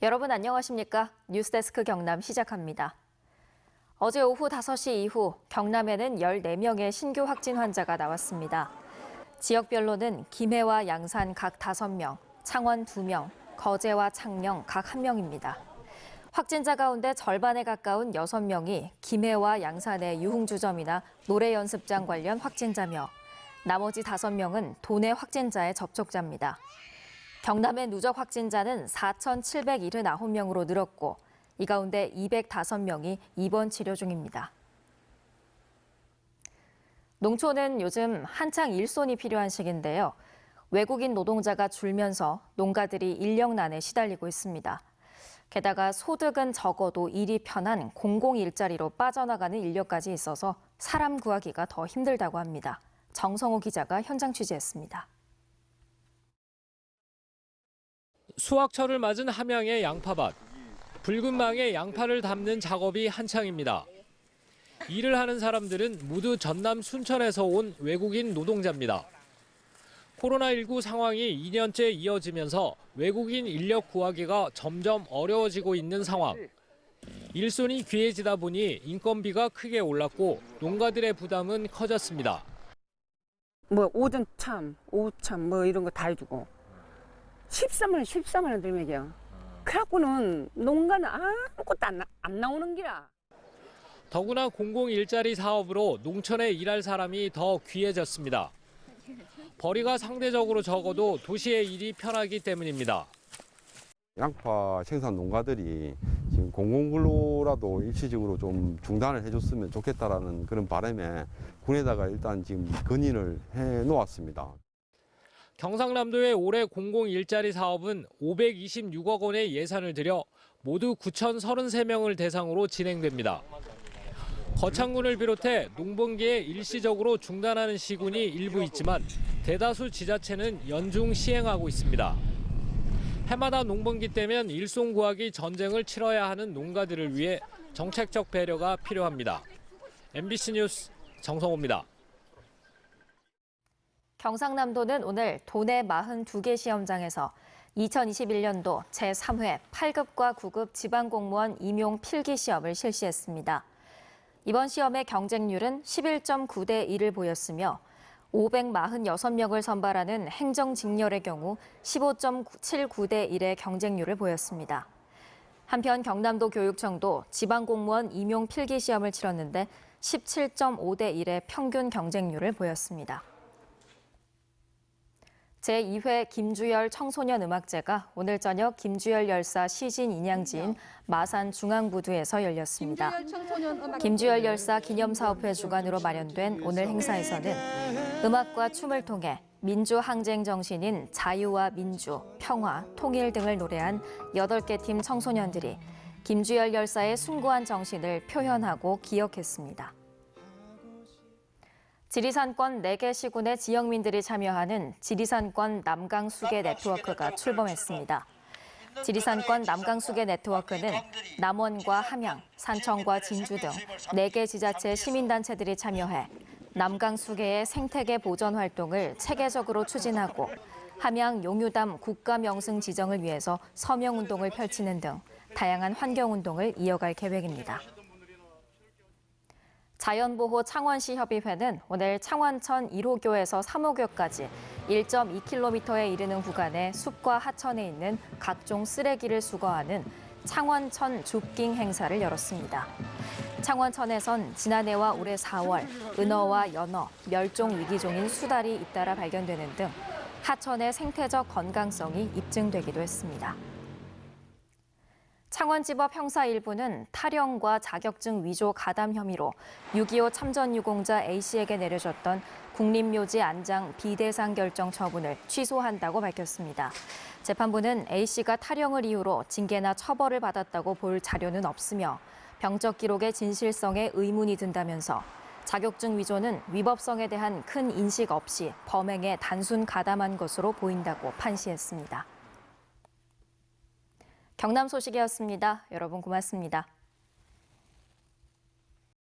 여러분 안녕하십니까? 뉴스데스크 경남 시작합니다. 어제 오후 5시 이후 경남에는 14명의 신규 확진 환자가 나왔습니다. 지역별로는 김해와 양산 각 5명, 창원 2명, 거제와 창녕 각 1명입니다. 확진자 가운데 절반에 가까운 6명이 김해와 양산의 유흥주점이나 노래연습장 관련 확진자며 나머지 5명은 도내 확진자의 접촉자입니다. 경남의 누적 확진자는 4,779명으로 늘었고 이 가운데 205명이 입원 치료 중입니다. 농촌은 요즘 한창 일손이 필요한 시기인데요. 외국인 노동자가 줄면서 농가들이 인력난에 시달리고 있습니다. 게다가 소득은 적어도 일이 편한 공공 일자리로 빠져나가는 인력까지 있어서 사람 구하기가 더 힘들다고 합니다. 정성호 기자가 현장 취재했습니다. 수확철을 맞은 함양의 양파밭. 붉은 망에 양파를 담는 작업이 한창입니다. 일을 하는 사람들은 모두 전남 순천에서 온 외국인 노동자입니다. 코로나19 상황이 2년째 이어지면서 외국인 인력 구하기가 점점 어려워지고 있는 상황. 일손이 귀해지다 보니 인건비가 크게 올랐고 농가들의 부담은 커졌습니다. 오전 참, 오후 참 이런 거 다 해주고 13만 원 들면요. 그래갖고는 농가는 아무것도 안 나오는 기라. 더구나 공공 일자리 사업으로 농촌에 일할 사람이 더 귀해졌습니다. 벌이가 상대적으로 적어도 도시의 일이 편하기 때문입니다. 양파 생산 농가들이 지금 공공근로라도 일시적으로 좀 중단을 해줬으면 좋겠다라는 그런 바람에 군에다가 일단 지금 건의를 해 놓았습니다. 경상남도의 올해 공공 일자리 사업은 526억 원의 예산을 들여 모두 9,033명을 대상으로 진행됩니다. 거창군을 비롯해 농번기에 일시적으로 중단하는 시군이 일부 있지만 대다수 지자체는 연중 시행하고 있습니다. 해마다 농번기 때면 일손 구하기 전쟁을 치러야 하는 농가들을 위해 정책적 배려가 필요합니다. MBC 뉴스 정성호입니다. 경상남도는 오늘 도내 42개 시험장에서 2021년도 제3회 8급과 9급 지방공무원 임용 필기 시험을 실시했습니다. 이번 시험의 경쟁률은 11.9대 1을 보였으며 546명을 선발하는 행정직렬의 경우 15.79대 1의 경쟁률을 보였습니다. 한편 경남도 교육청도 지방공무원 임용 필기 시험을 치렀는데 17.5대 1의 평균 경쟁률을 보였습니다. 제2회 김주열 청소년 음악제가 오늘 저녁 김주열 열사 시진 인양지인 마산 중앙부두에서 열렸습니다. 김주열 열사 기념사업회 주관으로 마련된 오늘 행사에서는 음악과 춤을 통해 민주항쟁 정신인 자유와 민주, 평화, 통일 등을 노래한 8개 팀 청소년들이 김주열 열사의 숭고한 정신을 표현하고 기억했습니다. 지리산권 4개 시군의 지역민들이 참여하는 지리산권 남강수계 네트워크가 출범했습니다. 지리산권 남강수계 네트워크는 남원과 함양, 산청과 진주 등 4개 지자체 시민단체들이 참여해 남강수계의 생태계 보전 활동을 체계적으로 추진하고 함양 용유담 국가명승 지정을 위해서 서명운동을 펼치는 등 다양한 환경운동을 이어갈 계획입니다. 자연보호 창원시 협의회는 오늘 창원천 1호교에서 3호교까지 1.2km에 이르는 구간의 숲과 하천에 있는 각종 쓰레기를 수거하는 창원천 줍깅 행사를 열었습니다. 창원천에선 지난해와 올해 4월 은어와 연어, 멸종 위기종인 수달이 잇따라 발견되는 등 하천의 생태적 건강성이 입증되기도 했습니다. 창원지법 형사 1부는 탈영과 자격증 위조 가담 혐의로 6.25 참전 유공자 A씨에게 내려졌던 국립묘지 안장 비대상 결정 처분을 취소한다고 밝혔습니다. 재판부는 A씨가 탈영을 이유로 징계나 처벌을 받았다고 볼 자료는 없으며 병적 기록의 진실성에 의문이 든다면서 자격증 위조는 위법성에 대한 큰 인식 없이 범행에 단순 가담한 것으로 보인다고 판시했습니다. 경남 소식이었습니다. 여러분 고맙습니다.